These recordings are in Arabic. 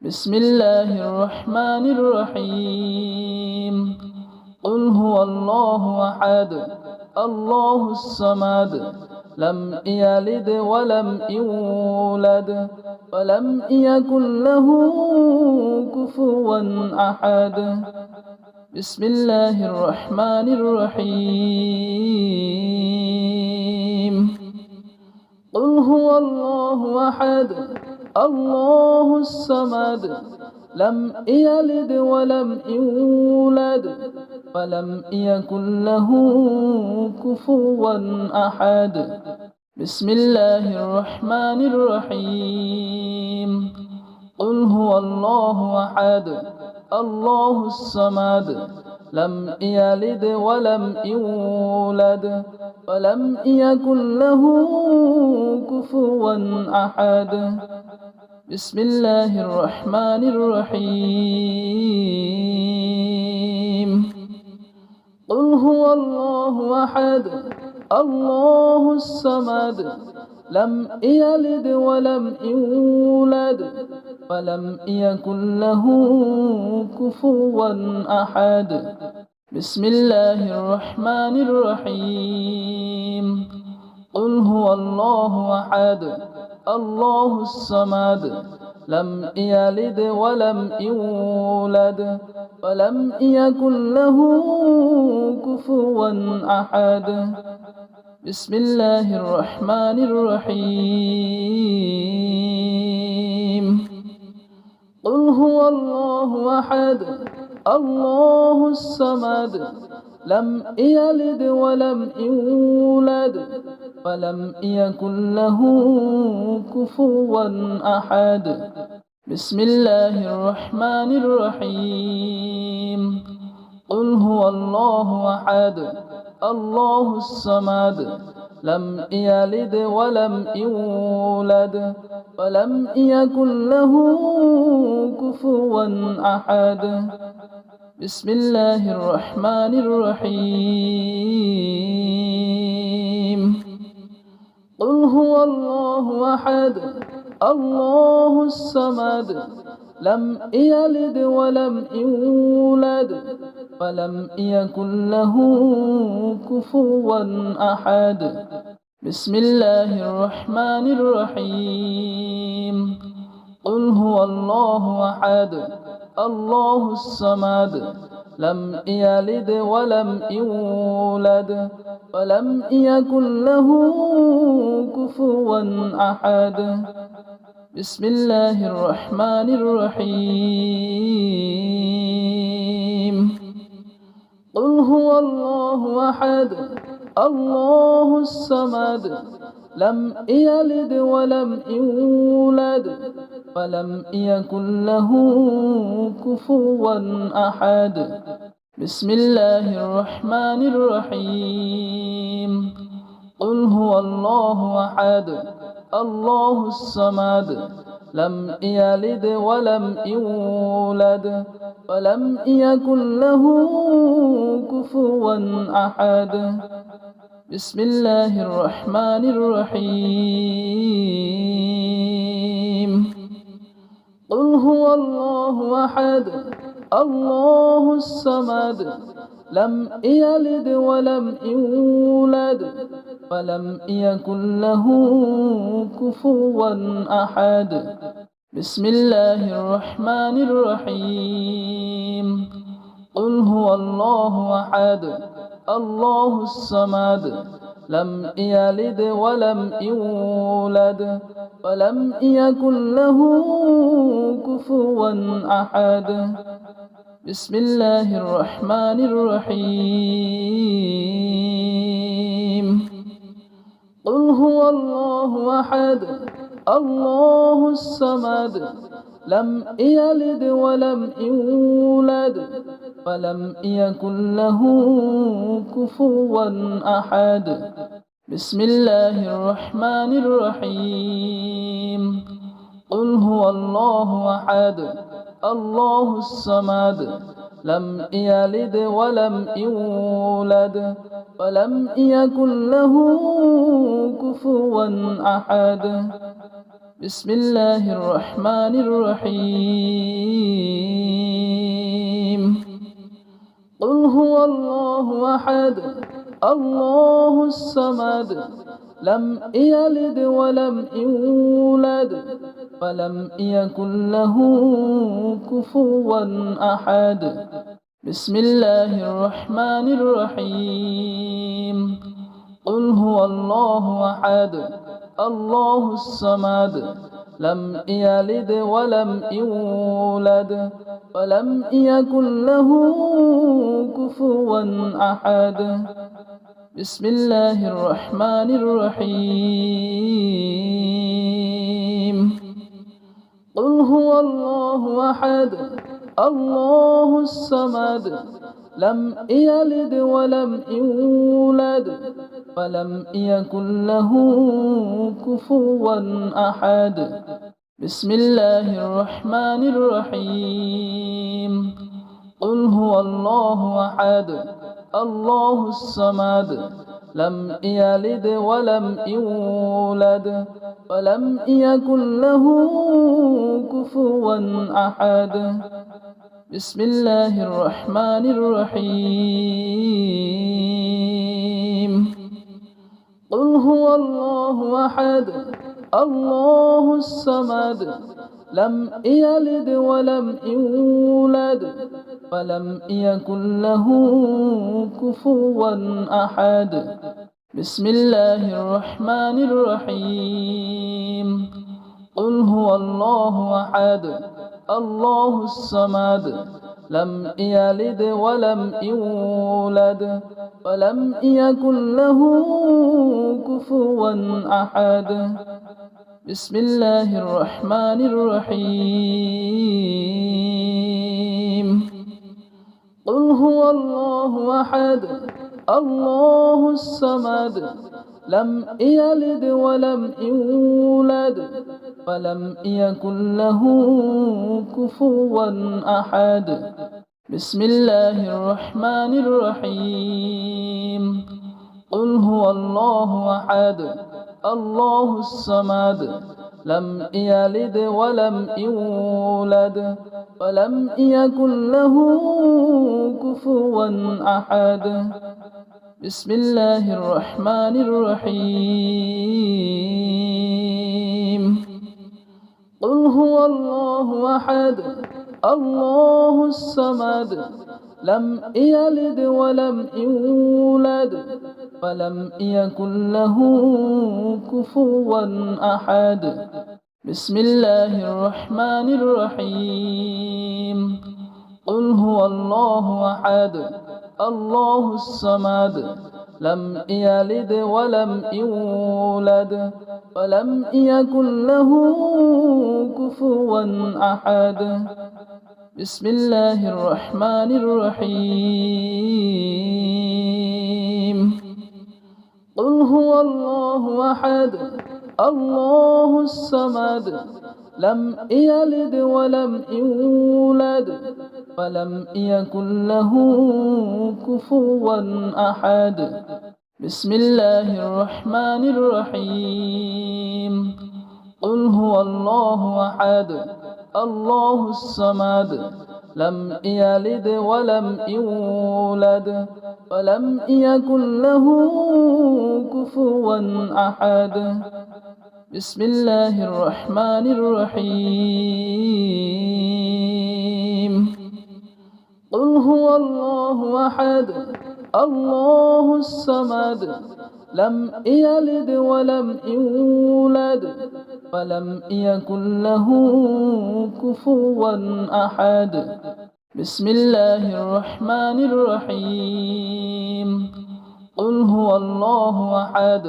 بسم الله الرحمن الرحيم قل هو الله أحد الله الصمد لم يلد ولم يولد ولم يكن له كفوا أحد بسم الله الرحمن الرحيم قل هو الله أحد الله الصمد لم يلد ولم يولد ولم يكن له كفوا أحد بسم الله الرحمن الرحيم قل هو الله أحد الله الصمد لم يلد ولم يولد ولم يكن له كفوا أحد بسم الله الرحمن الرحيم قل هو الله أحد الله الصمد لم يلد ولم يولد ولم يكن له كفوا أحد بسم الله الرحمن الرحيم قل هو الله أحد الله الصمد لم يلد ولم يولد ولم يكن له كفوا أحد بسم الله الرحمن الرحيم قل هو الله أحد الله الصمد لم يلد ولم يولد ولم يكن له كفوا أحد بسم الله الرحمن الرحيم قل هو الله أحد الله الصمد لم يلد ولم يولد ولم يكن له كفوا أحد بسم الله الرحمن الرحيم قل هو الله أحد الله الصمد لم يلد ولم يولد ولم يكن له كفوا أحد بسم الله الرحمن الرحيم قل هو الله أحد الله الصمد لم يلد ولم يولد ولم يكن له كفوا أحد بسم الله الرحمن الرحيم قل هو الله أحد الله الصمد لم يلد ولم يولد ولم يكن له كفوا أحد بسم الله الرحمن الرحيم قل هو الله أحد الله الصمد لم يلد ولم يولد ولم يكن له كفوا أحد بسم الله الرحمن الرحيم قل هو الله أحد الله الصمد لم يلد ولم يولد ولم يكن له كفوا أحد بسم الله الرحمن الرحيم قل هو الله أحد الله الصمد لم يلد ولم يولد ولم يكن له كفوا أحد بسم الله الرحمن الرحيم قل هو الله أحد الله الصمد لم يلد ولم يولد ولم يكن له كفوا أحد بسم الله الرحمن الرحيم قل هو الله أحد الله الصمد لم يلد ولم يولد ولم يكن له كفوا أحد بسم الله الرحمن الرحيم قل هو الله أحد الله الصمد لم يلد ولم يولد ولم يكن له كفوا أحد بسم الله الرحمن الرحيم قل هو الله أحد الله الصمد لم يلد ولم يولد ولم يكن له كفوا أحد بسم الله الرحمن الرحيم قل هو الله أحد الله الصمد لم يلد ولم يولد ولم يكن له كفوا أحد بسم الله الرحمن الرحيم قل هو الله أحد الله الصمد لم يلد ولم يولد ولم يكن له كفوا أحد بسم الله الرحمن الرحيم قل هو الله أحد الله الصمد لم يلد ولم يولد ولم يكن له كفوا أحد بسم الله الرحمن الرحيم قل هو الله أحد الله الصمد لم يلد ولم يولد ولم يكن له كفوا أحد بسم الله الرحمن الرحيم قل هو الله أحد الله الصمد لم يلد ولم يولد ولم يكن له كفوا أحد بسم الله الرحمن الرحيم قل هو الله أحد الله الصمد لم يلد ولم يولد ولم يكن له كفوا أحد بسم الله الرحمن الرحيم قل هو الله أحد الله الصمد لم يلد ولم يولد ولم يكن له كفوا أحد بسم الله الرحمن الرحيم قل هو الله أحد الله الصمد لم يلد ولم يولد ولم يكن له كفوا أحد بسم الله الرحمن الرحيم قل هو الله أحد الله الصمد لم يلد ولم يولد ولم يكن له كفوا أحد بسم الله الرحمن الرحيم قل هو الله أحد الله الصمد لم يلد ولم يولد ولم يكن له كفوا أحد بسم الله الرحمن الرحيم قل هو الله أحد الله الصمد لم يلد ولم يولد ولم يكن له كفوا أحد بسم الله الرحمن الرحيم قل هو الله أحد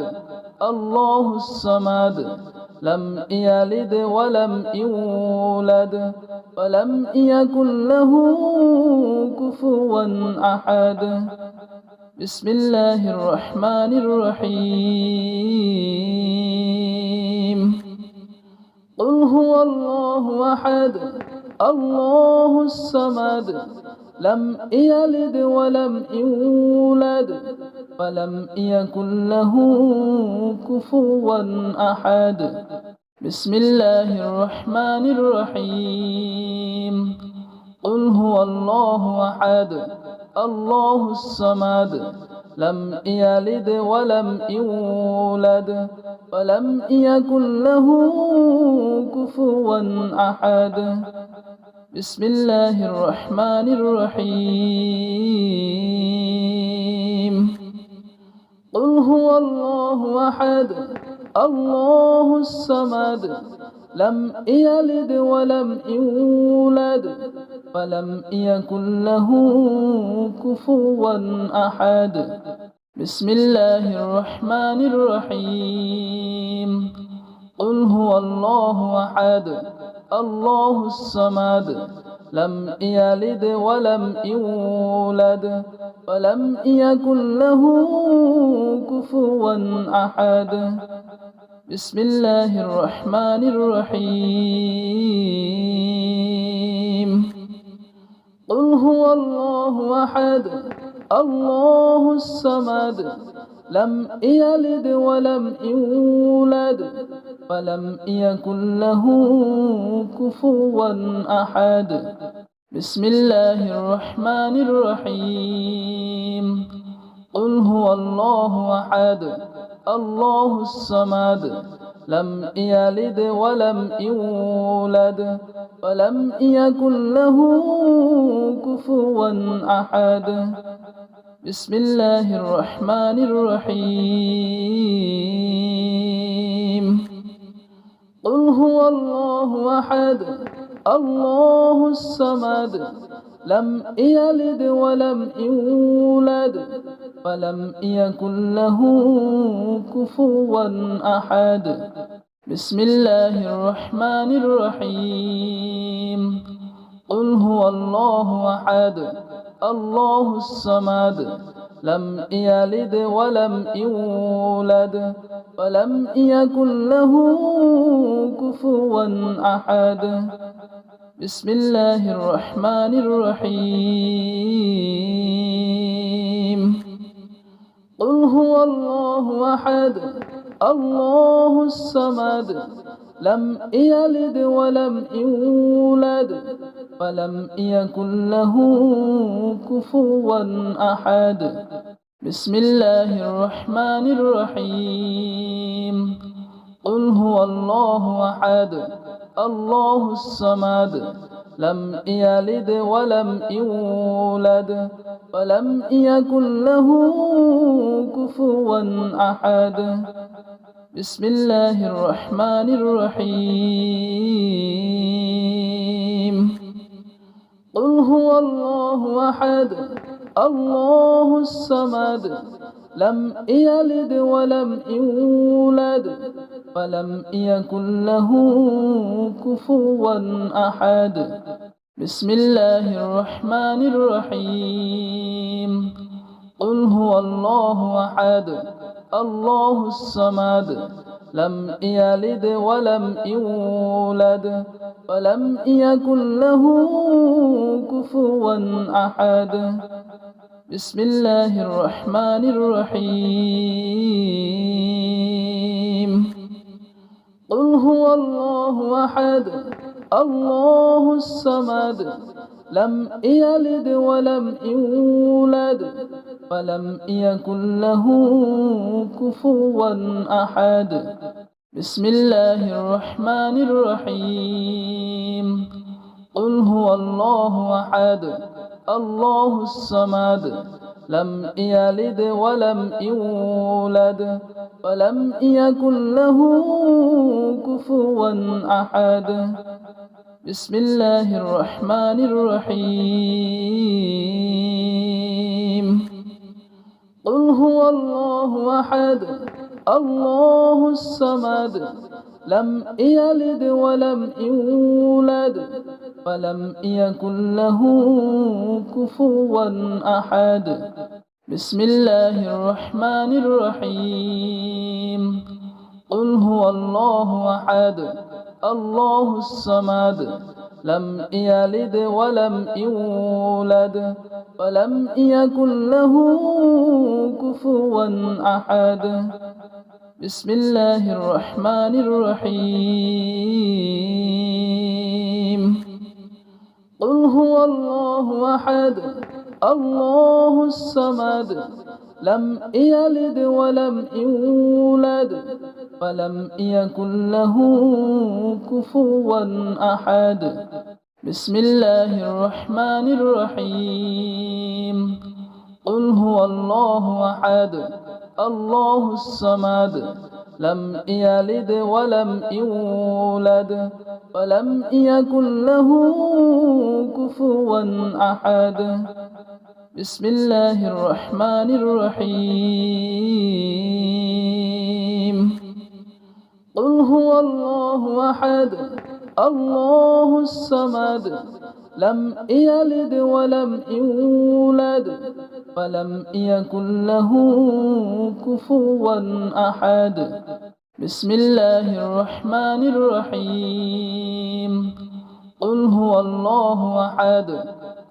الله الصمد لم يلد ولم يولد ولم يكن له كفوا أحد بسم الله الرحمن الرحيم قل هو الله أحد الله الصمد لم يلد ولم يولد ولم يكن له كفوا أحد بسم الله الرحمن الرحيم قل هو الله أحد الله الصمد لم يلد ولم يولد ولم يكن له كفوا أحد بسم الله الرحمن الرحيم قل هو الله أحد الله الصمد لم يلد ولم يولد ولم يكن له كفوا أحد بسم الله الرحمن الرحيم قل هو الله أحد الله الصمد لم يلد ولم يولد ولم يكن له كفوا أحد بسم الله الرحمن الرحيم قل هو الله أحد الله الصمد لم يلد ولم يولد ولم يكن له كفوا أحد بسم الله الرحمن الرحيم قل هو الله أحد الله الصمد لم يلد ولم يولد ولم يكن له كفوا أحد بسم الله الرحمن الرحيم قل هو الله أحد الله الصمد لم يلد ولم يولد ولم يكن له كفوا أحد بسم الله الرحمن الرحيم قل هو الله أحد الله الصمد لم يلد ولم يولد ولم يكن له كفوا أحد بسم الله الرحمن الرحيم قل هو الله أحد الله الصمد لم يلد ولم يولد ولم يكن له كفوا أحد بسم الله الرحمن الرحيم قل هو الله أحد الله الصمد لم يلد ولم يولد ولم يكن له كفوا أحد بسم الله الرحمن الرحيم قل هو الله أحد الله الصمد لم يلد ولم يولد ولم يكن له كفوا أحد بسم الله الرحمن الرحيم قل هو الله أحد الله الصمد لم يلد ولم يولد ولم يكن له كفوا أحد بسم الله الرحمن الرحيم قل هو الله أحد الله الصمد لم يلد ولم يولد ولم يكن له كفوا أحد بسم الله الرحمن الرحيم قل هو الله أحد الله الصمد لم يلد ولم يولد ولم يكن له كفوا أحد بسم الله الرحمن الرحيم قل هو الله أحد الله الصمد لم يلد ولم يولد ولم يكن له كفوا أحد بسم الله الرحمن الرحيم قل هو الله أحد الله الصمد لم يلد ولم يولد ولم يكن له كفوا أحد بسم الله الرحمن الرحيم قل هو الله أحد الله الصمد لم يلد ولم يولد ولم يكن له كفوا أحد بسم الله الرحمن الرحيم قل هو الله أحد الله الصمد لم يلد ولم يولد ولم يكن له كفوا أحد بسم الله الرحمن الرحيم قل هو الله أحد الله الصمد لم يلد ولم يولد ولم يكن له كفوا أحد بسم الله الرحمن الرحيم قل هو الله أحد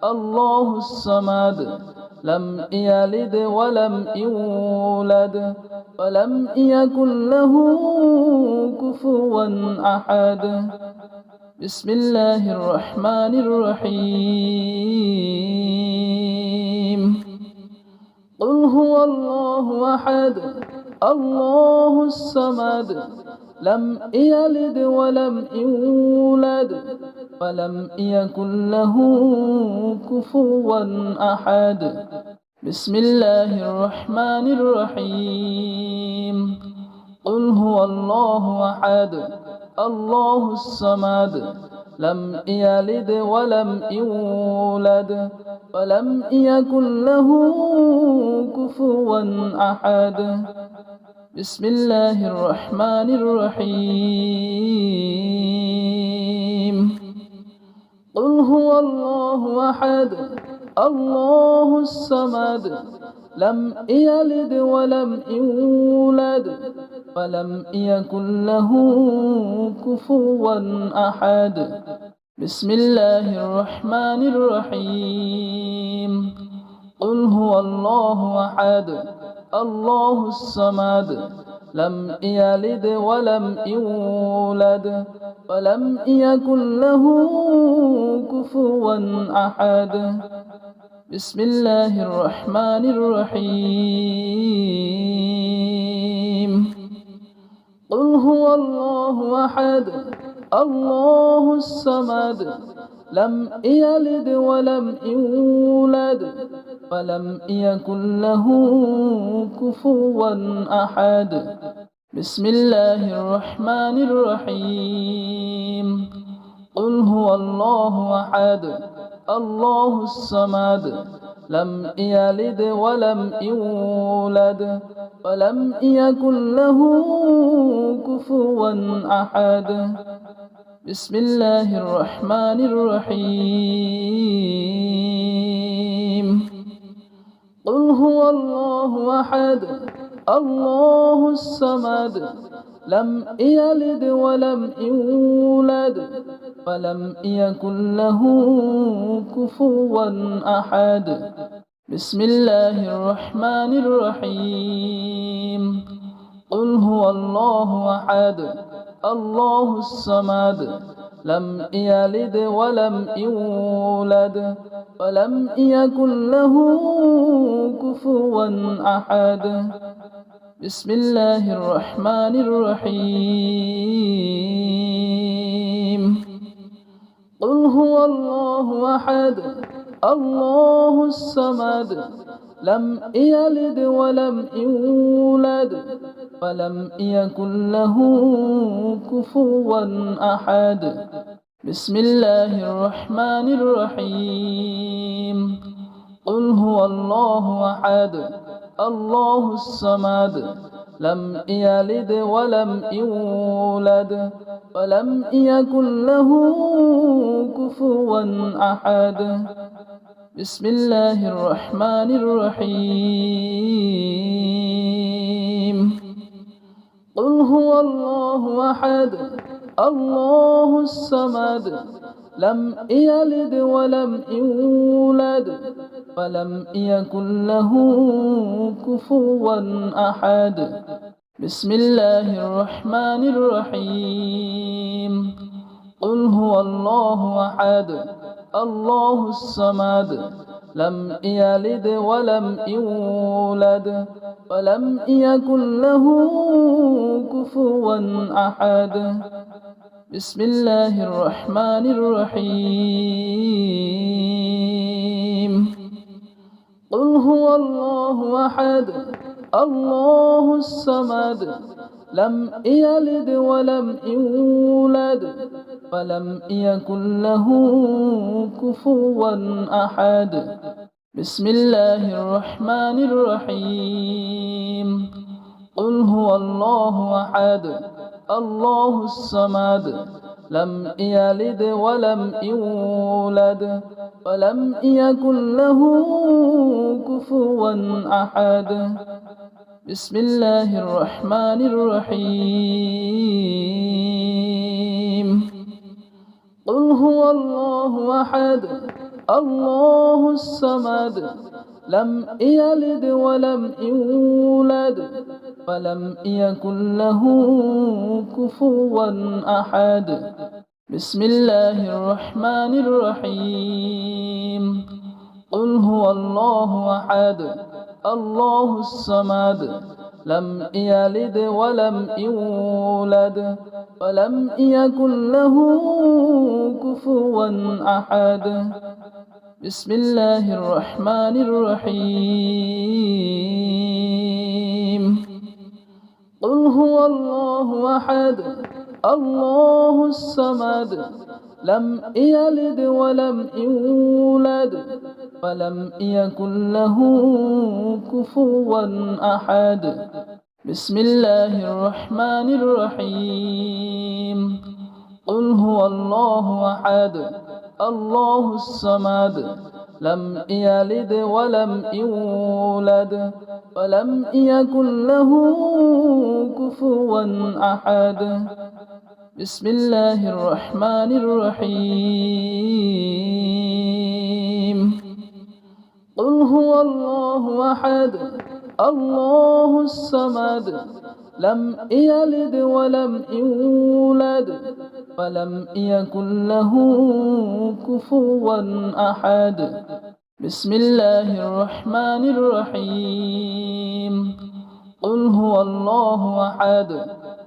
الله الصمد لم يلد ولم يولد ولم يكن له كفوا أحد بسم الله الرحمن الرحيم قل هو الله أحد الله الصمد لم يلد ولم يولد ولم يكن له كفوا أحد بسم الله الرحمن الرحيم قل هو الله أحد الله الصمد لم يلد ولم يولد ولم يكن له كفوا أحد بسم الله الرحمن الرحيم قل هو الله أحد الله الصمد لم يلد ولم يولد ولم يكن له كفوا أحد بسم الله الرحمن الرحيم قل هو الله أحد الله الصمد لم يلد ولم يولد ولم يكن له كفوا أحد بسم الله الرحمن الرحيم قل هو الله أحد الله الصمد لم يلد ولم يولد ولم يكن له كفوا أحد بسم الله الرحمن الرحيم قل هو الله أحد الله الصمد لم يلد ولم يولد ولم يكن له كفوا أحد بسم الله الرحمن الرحيم قل هو الله أحد الله الصمد لم يلد ولم يولد ولم يكن له كفوا أحد بسم الله الرحمن الرحيم قل هو الله أحد الله الصمد لم يلد ولم يولد ولم يكن له كفوا أحد بسم الله الرحمن الرحيم قل هو الله أحد الله الصمد لم يلد ولم يولد ولم يكن له كفوا أحد بسم الله الرحمن الرحيم قل هو الله أحد الله الصمد لم يلد ولم يولد ولم يكن له كفوا أحد بسم الله الرحمن الرحيم قل هو الله أحد الله الصمد لم يلد ولم يولد ولم يكن له كفوا أحد بسم الله الرحمن الرحيم قل هو الله أحد الله الصمد لم يلد ولم يولد ولم يكن له كفوا أحد بسم الله الرحمن الرحيم قل هو الله أحد الله الصمد لم يلد ولم يولد ولم يكن له كفوا أحد بسم الله الرحمن الرحيم قل هو الله أحد الله الصمد لم يلد ولم يولد ولم يكن له كفوا أحد بسم الله الرحمن الرحيم قل هو الله أحد الله الصمد لم يلد ولم يولد ولم يكن له كفوا أحد بسم الله الرحمن الرحيم قل هو الله أحد الله الصمد لم يلد ولم يولد ولم يكن له كفوا أحد بسم الله الرحمن الرحيم قل هو الله أحد الله الصمد لم يلد ولم يولد ولم يكن له كفوا أحد بسم الله الرحمن الرحيم قل هو الله أحد الله الصمد لم يلد ولم يولد ولم يكن له كفوا أحد بسم الله الرحمن الرحيم قل هو الله أحد الله الصمد لم يلد ولم يولد ولم يكن له كفوا أحد بسم الله الرحمن الرحيم قل هو الله أحد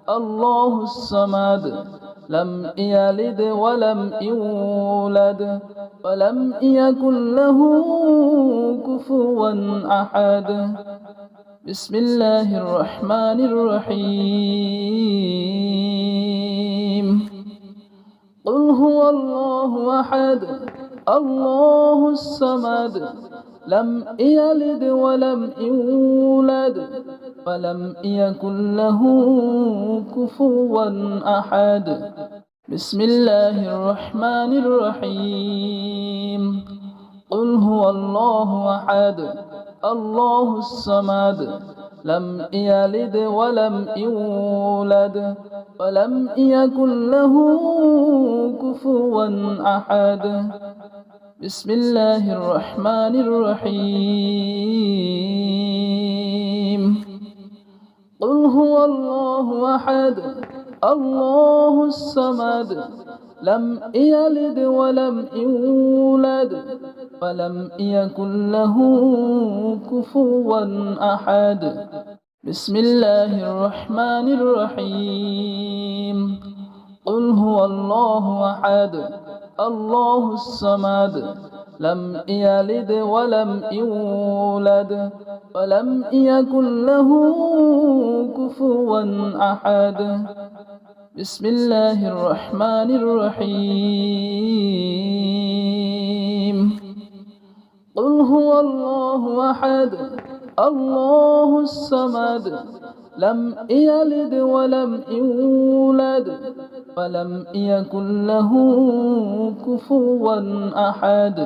الله الصمد لم يلد ولم يولد ولم يكن له كفوا أحد بسم الله الرحمن الرحيم قل هو الله أحد الله الصمد لم يلد ولم يولد ولم يكن له كفوا أحد بسم الله الرحمن الرحيم قل هو الله أحد الله الصمد لم يلد ولم يولد ولم يكن له كفوا أحد بسم الله الرحمن الرحيم قل هو الله أحد الله الصمد لم يلد ولم يولد ولم يكن له كفوا أحد بسم الله الرحمن الرحيم قل هو الله أحد الله الصمد لم يلد ولم يولد ولم يكن له كفوا أحد بسم الله الرحمن الرحيم قل هو الله أحد الله الصمد لم يلد ولم يولد ولم يكن له كفوا أحد